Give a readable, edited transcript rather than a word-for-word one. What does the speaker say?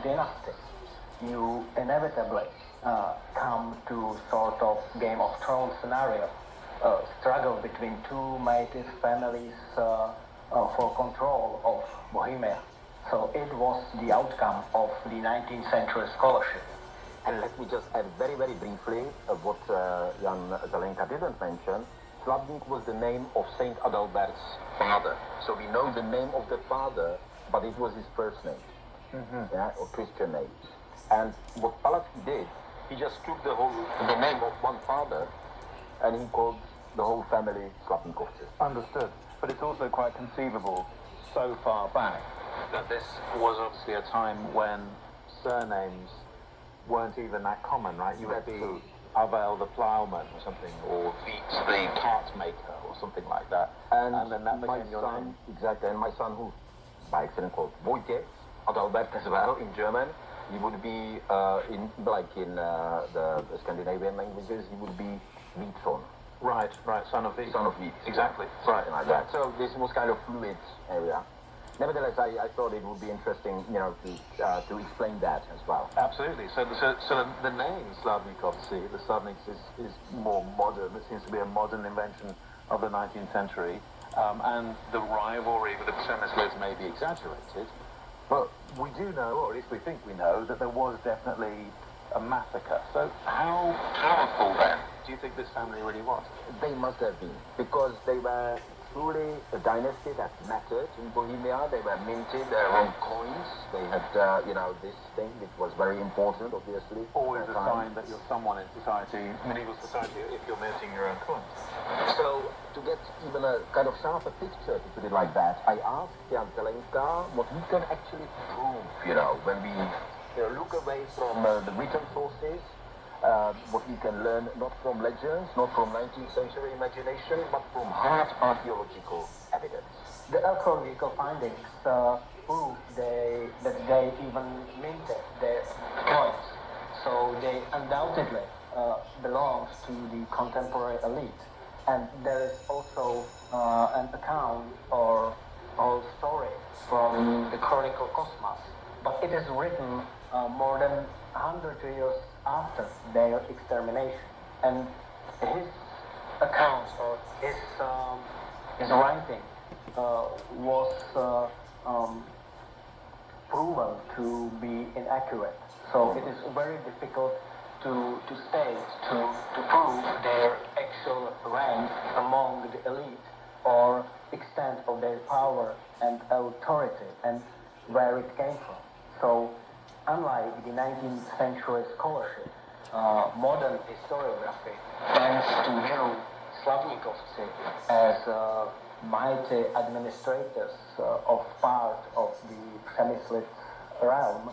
dynasty, you inevitably come to sort of Game of Thrones scenario, struggle between two mated families for control of Bohemia. So it was the outcome of the 19th century scholarship. And let me just add very, very briefly what Jan Zelenka didn't mention. Slavnik was the name of Saint Adalbert's father. So we know the name of the father, but it was his first name, yeah, or Christian name. And what Palacky did, he just took the name of one father, and he called the whole family Slavnikovci. Understood. But it's also quite conceivable so far back that this was obviously a time when surnames weren't even that common, right? You would be Avel the ploughman or something, or Beats the cart maker or something like that. And then that became your son, name. exactly, and my son, who by accident called Wojciech, Adalbert as well in German, he would be, in the Scandinavian languages, he would be Wietson. Right, son of Wiet. Son of Wiet. Exactly. Something like that. So this was kind of fluid area. Nevertheless, I thought it would be interesting, to explain that as well. Absolutely. So the name Slavnikovci, the Slavniks is more modern. It seems to be a modern invention of the 19th century. And the rivalry with the Przemyslids may be exaggerated. But we do know, or at least we think we know, that there was definitely a massacre. So how powerful then do you think this family really was? They must have been, because they were truly a dynasty that mattered in Bohemia. They were minted their own coins. They had, this thing which was very important, obviously. Always a sign that you're someone in society, medieval society, if you're minting your own coins. So, to get even a kind of sharper picture, to put it like that, I asked Jan Zelenka what we can actually prove, when we look away from the written sources, what we can learn not from legends, not from 19th century imagination, but from hard archaeological evidence. The archaeological findings prove that they even minted their coins. So they undoubtedly belongs to the contemporary elite. And there is also an account or story from the Chronicle Cosmas, but it is written more than 100 years after their extermination. And his accounts or his writing was proven to be inaccurate. So it is very difficult to state, to prove their actual rank among the elite or extent of their power and authority and where it came from. So unlike the 19th century scholarship, modern historiography tends to view Slavnikovci as mighty administrators of part of the Przemyslid realm